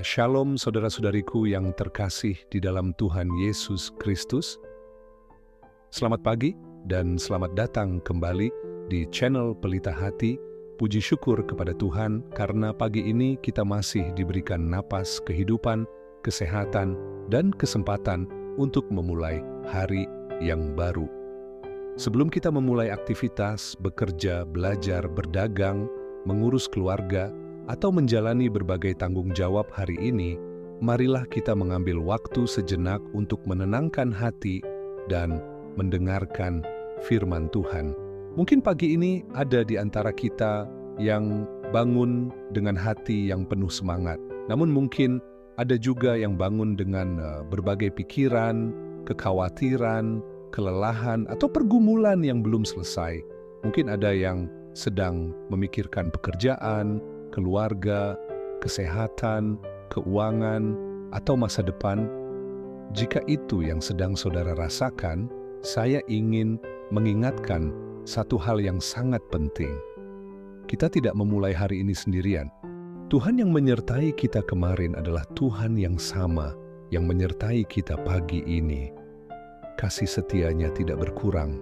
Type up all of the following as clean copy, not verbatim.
Shalom saudara-saudariku yang terkasih di dalam Tuhan Yesus Kristus. Selamat pagi dan selamat datang kembali di channel Pelita Hati. Puji syukur kepada Tuhan karena pagi ini kita masih diberikan napas kehidupan, kesehatan, dan kesempatan untuk memulai hari yang baru. Sebelum kita memulai aktivitas, bekerja, belajar, berdagang, mengurus keluarga, atau menjalani berbagai tanggung jawab hari ini, marilah kita mengambil waktu sejenak untuk menenangkan hati dan mendengarkan firman Tuhan. Mungkin pagi ini ada di antara kita yang bangun dengan hati yang penuh semangat. Namun mungkin ada juga yang bangun dengan berbagai pikiran, kekhawatiran, kelelahan, atau pergumulan yang belum selesai. Mungkin ada yang sedang memikirkan pekerjaan, keluarga, kesehatan, keuangan, atau masa depan. Jika itu yang sedang saudara rasakan, saya ingin mengingatkan satu hal yang sangat penting. Kita tidak memulai hari ini sendirian. Tuhan yang menyertai kita kemarin adalah Tuhan yang sama yang menyertai kita pagi ini. Kasih setianya tidak berkurang,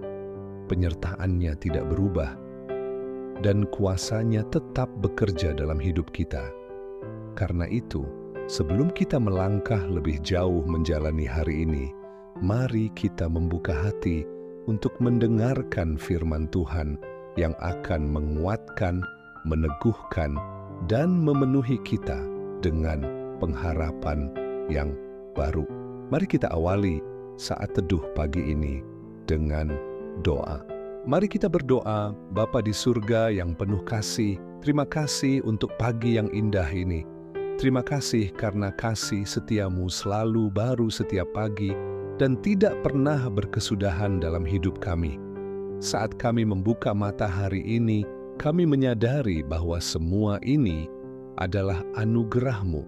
penyertaannya tidak berubah, dan kuasanya tetap bekerja dalam hidup kita. Karena itu, sebelum kita melangkah lebih jauh menjalani hari ini, mari kita membuka hati untuk mendengarkan firman Tuhan yang akan menguatkan, meneguhkan, dan memenuhi kita dengan pengharapan yang baru. Mari kita awali saat teduh pagi ini dengan doa. Mari kita berdoa. Bapa di surga yang penuh kasih, terima kasih untuk pagi yang indah ini. Terima kasih karena kasih setiamu selalu baru setiap pagi dan tidak pernah berkesudahan dalam hidup kami. Saat kami membuka mata hari ini, kami menyadari bahwa semua ini adalah anugerah-Mu.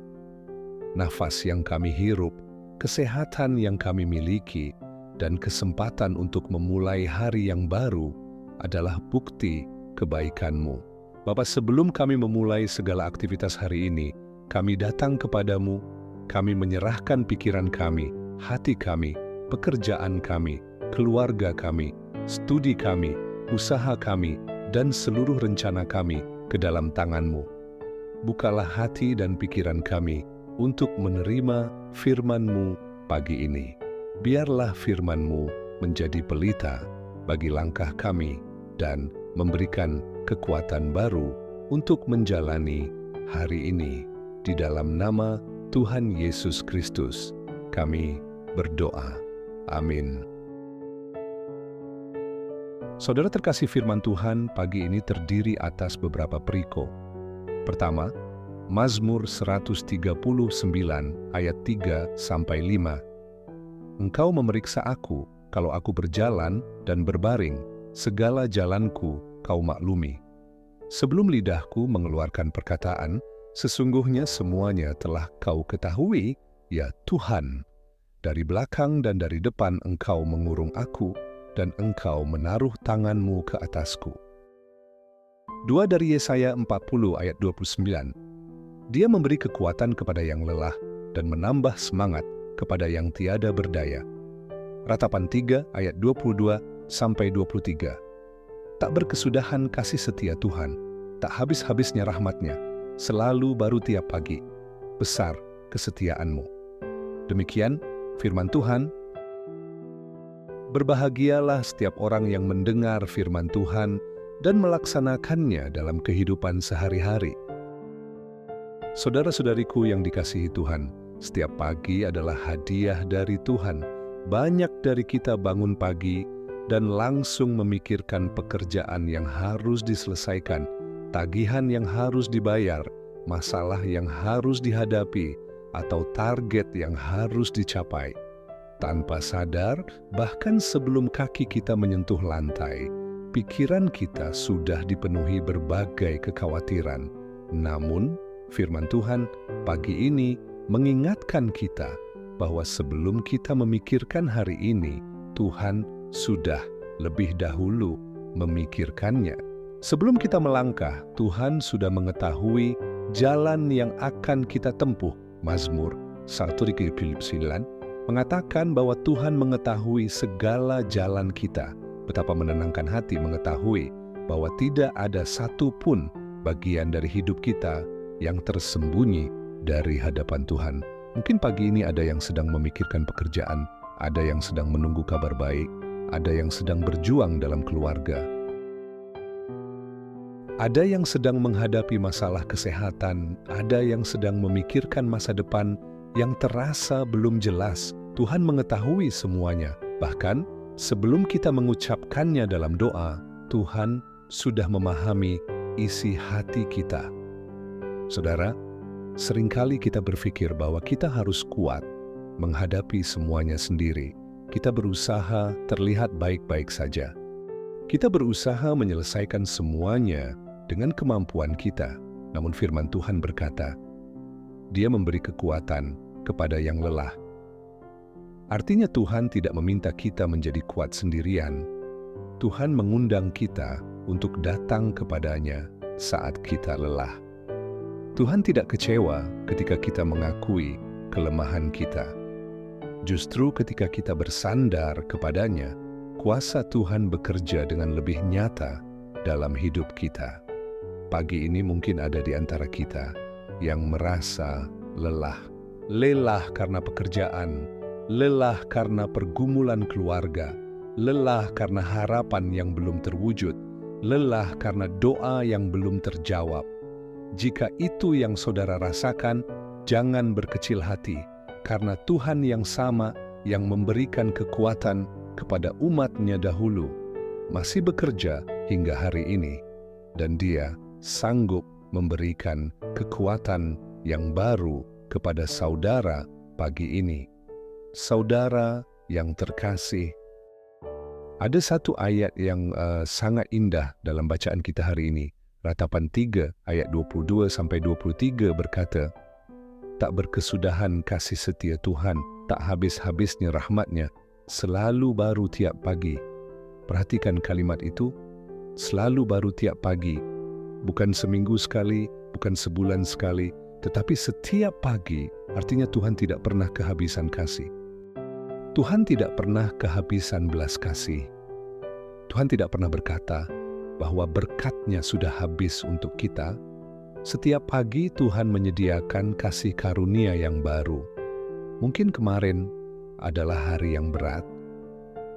Nafas yang kami hirup, kesehatan yang kami miliki, dan kesempatan untuk memulai hari yang baru adalah bukti kebaikan-Mu. Bapa, sebelum kami memulai segala aktivitas hari ini, kami datang kepadamu, kami menyerahkan pikiran kami, hati kami, pekerjaan kami, keluarga kami, studi kami, usaha kami, dan seluruh rencana kami ke dalam tangan-Mu. Bukalah hati dan pikiran kami untuk menerima firman-Mu pagi ini. Biarlah firman-Mu menjadi pelita bagi langkah kami dan memberikan kekuatan baru untuk menjalani hari ini. Di dalam nama Tuhan Yesus Kristus, kami berdoa. Amin. Saudara terkasih, firman Tuhan pagi ini terdiri atas beberapa periko. Pertama, Mazmur 139 ayat 3-5. Engkau memeriksa aku, kalau aku berjalan dan berbaring, segala jalanku kau maklumi. Sebelum lidahku mengeluarkan perkataan, sesungguhnya semuanya telah kau ketahui, ya Tuhan. Dari belakang dan dari depan engkau mengurung aku, dan engkau menaruh tanganmu ke atasku. 2 dari Yesaya 40 ayat 29. Dia memberi kekuatan kepada yang lelah, dan menambah semangat kepada yang tiada berdaya. Ratapan 3 ayat 22-23. Tak berkesudahan kasih setia Tuhan, tak habis-habisnya rahmat-Nya, selalu baru tiap pagi, besar kesetiaan-Mu. Demikian firman Tuhan. Berbahagialah setiap orang yang mendengar firman Tuhan dan melaksanakannya dalam kehidupan sehari-hari. Saudara-saudariku yang dikasihi Tuhan, setiap pagi adalah hadiah dari Tuhan. Banyak dari kita bangun pagi dan langsung memikirkan pekerjaan yang harus diselesaikan, tagihan yang harus dibayar, masalah yang harus dihadapi, atau target yang harus dicapai. Tanpa sadar, bahkan sebelum kaki kita menyentuh lantai, pikiran kita sudah dipenuhi berbagai kekhawatiran. Namun, firman Tuhan pagi ini mengingatkan kita bahwa sebelum kita memikirkan hari ini, Tuhan sudah lebih dahulu memikirkannya. Sebelum kita melangkah, Tuhan sudah mengetahui jalan yang akan kita tempuh Mazmur 139 mengatakan bahwa Tuhan mengetahui segala jalan kita. Betapa menenangkan hati mengetahui bahwa tidak ada satu pun bagian dari hidup kita yang tersembunyi dari hadapan Tuhan. Mungkin pagi ini ada yang sedang memikirkan pekerjaan, ada yang sedang menunggu kabar baik, ada yang sedang berjuang dalam keluarga. Ada yang sedang menghadapi masalah kesehatan, ada yang sedang memikirkan masa depan yang terasa belum jelas. Tuhan mengetahui semuanya. Bahkan sebelum kita mengucapkannya dalam doa, Tuhan sudah memahami isi hati kita. Saudara, seringkali kita berpikir bahwa kita harus kuat menghadapi semuanya sendiri. Kita berusaha terlihat baik-baik saja. Kita berusaha menyelesaikan semuanya dengan kemampuan kita. Namun firman Tuhan berkata, Dia memberi kekuatan kepada yang lelah. Artinya Tuhan tidak meminta kita menjadi kuat sendirian. Tuhan mengundang kita untuk datang kepadanya saat kita lelah. Tuhan tidak kecewa ketika kita mengakui kelemahan kita. Justru ketika kita bersandar kepadanya, kuasa Tuhan bekerja dengan lebih nyata dalam hidup kita. Pagi ini mungkin ada di antara kita yang merasa lelah. Lelah karena pekerjaan, lelah karena pergumulan keluarga, lelah karena harapan yang belum terwujud, lelah karena doa yang belum terjawab. Jika itu yang saudara rasakan, jangan berkecil hati, karena Tuhan yang sama yang memberikan kekuatan kepada umat-Nya dahulu masih bekerja hingga hari ini, dan Dia sanggup memberikan kekuatan yang baru kepada saudara pagi ini. Saudara yang terkasih, ada satu ayat yang sangat indah dalam bacaan kita hari ini. Ratapan 3 ayat 22-23 berkata, Tak berkesudahan kasih setia Tuhan, tak habis-habisnya rahmat-Nya, selalu baru tiap pagi. Perhatikan kalimat itu, selalu baru tiap pagi. Bukan seminggu sekali, bukan sebulan sekali, tetapi setiap pagi, artinya Tuhan tidak pernah kehabisan kasih. Tuhan tidak pernah kehabisan belas kasih. Tuhan tidak pernah berkata bahwa berkat-Nya sudah habis untuk kita. Setiap pagi Tuhan menyediakan kasih karunia yang baru. Mungkin kemarin adalah hari yang berat.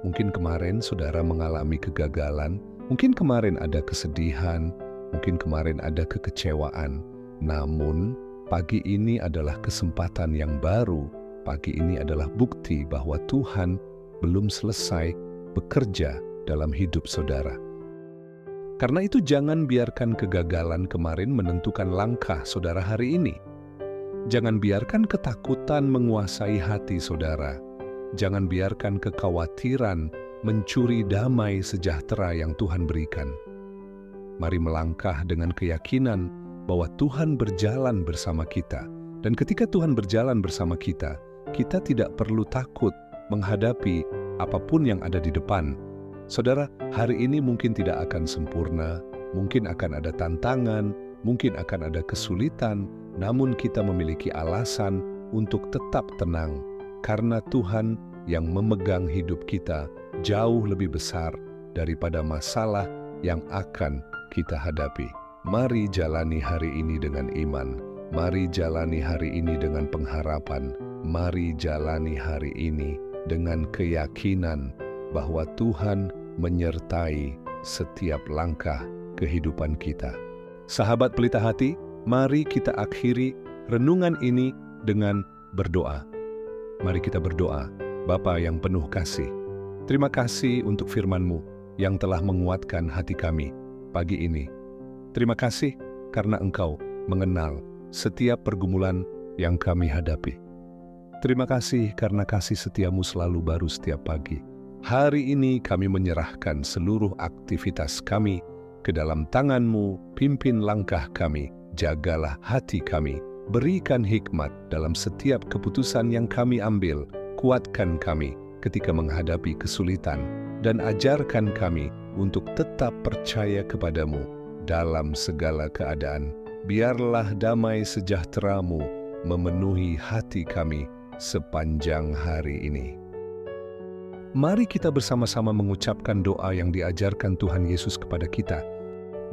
Mungkin kemarin saudara mengalami kegagalan. Mungkin kemarin ada kesedihan. Mungkin kemarin ada kekecewaan. Namun, pagi ini adalah kesempatan yang baru. Pagi ini adalah bukti bahwa Tuhan belum selesai bekerja dalam hidup saudara. Karena itu jangan biarkan kegagalan kemarin menentukan langkah saudara hari ini. Jangan biarkan ketakutan menguasai hati saudara. Jangan biarkan kekhawatiran mencuri damai sejahtera yang Tuhan berikan. Mari melangkah dengan keyakinan bahwa Tuhan berjalan bersama kita. Dan ketika Tuhan berjalan bersama kita, kita tidak perlu takut menghadapi apapun yang ada di depan. Saudara, hari ini mungkin tidak akan sempurna, mungkin akan ada tantangan, mungkin akan ada kesulitan, namun kita memiliki alasan untuk tetap tenang, karena Tuhan yang memegang hidup kita jauh lebih besar daripada masalah yang akan kita hadapi. Mari jalani hari ini dengan iman, mari jalani hari ini dengan pengharapan, mari jalani hari ini dengan keyakinan bahwa Tuhan menyertai setiap langkah kehidupan kita. Sahabat Pelita Hati, mari kita akhiri renungan ini dengan berdoa. Mari kita berdoa. Bapa yang penuh kasih, terima kasih untuk firman-Mu yang telah menguatkan hati kami pagi ini. Terima kasih karena Engkau mengenal setiap pergumulan yang kami hadapi. Terima kasih karena kasih setia-Mu selalu baru setiap pagi. Hari ini kami menyerahkan seluruh aktivitas kami ke dalam tangan-Mu, pimpin langkah kami, jagalah hati kami, berikan hikmat dalam setiap keputusan yang kami ambil, kuatkan kami ketika menghadapi kesulitan, dan ajarkan kami untuk tetap percaya kepada-Mu dalam segala keadaan. Biarlah damai sejahtera-Mu memenuhi hati kami sepanjang hari ini. Mari kita bersama-sama mengucapkan doa yang diajarkan Tuhan Yesus kepada kita.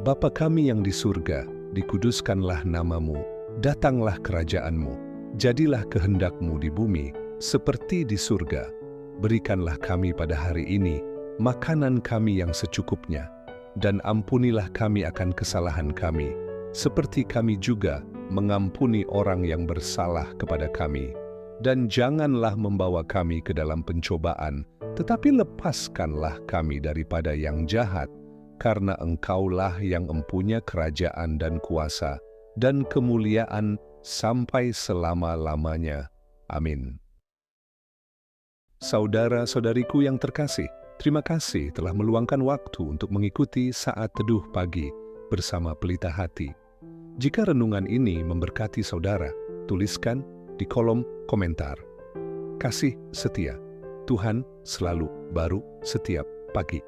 Bapa kami yang di surga, dikuduskanlah namamu, datanglah kerajaan-Mu, jadilah kehendak-Mu di bumi, seperti di surga. Berikanlah kami pada hari ini makanan kami yang secukupnya, dan ampunilah kami akan kesalahan kami, seperti kami juga mengampuni orang yang bersalah kepada kami. Dan janganlah membawa kami ke dalam pencobaan, tetapi lepaskanlah kami daripada yang jahat, karena Engkaulah yang empunya kerajaan dan kuasa, dan kemuliaan sampai selama-lamanya. Amin. Saudara-saudariku yang terkasih, terima kasih telah meluangkan waktu untuk mengikuti Saat Teduh Pagi bersama Pelita Hati. Jika renungan ini memberkati saudara, tuliskan di kolom komentar. Kasih setia, Tuhan selalu baru setiap pagi.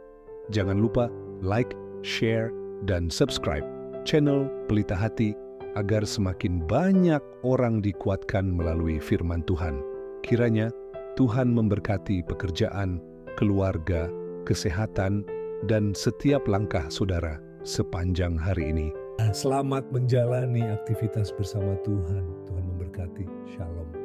Jangan lupa like, share, dan subscribe channel Pelita Hati agar semakin banyak orang dikuatkan melalui firman Tuhan. Kiranya Tuhan memberkati pekerjaan, keluarga, kesehatan, dan setiap langkah saudara sepanjang hari ini. Selamat menjalani aktivitas bersama Tuhan. Tuhan memberkati. Shalom.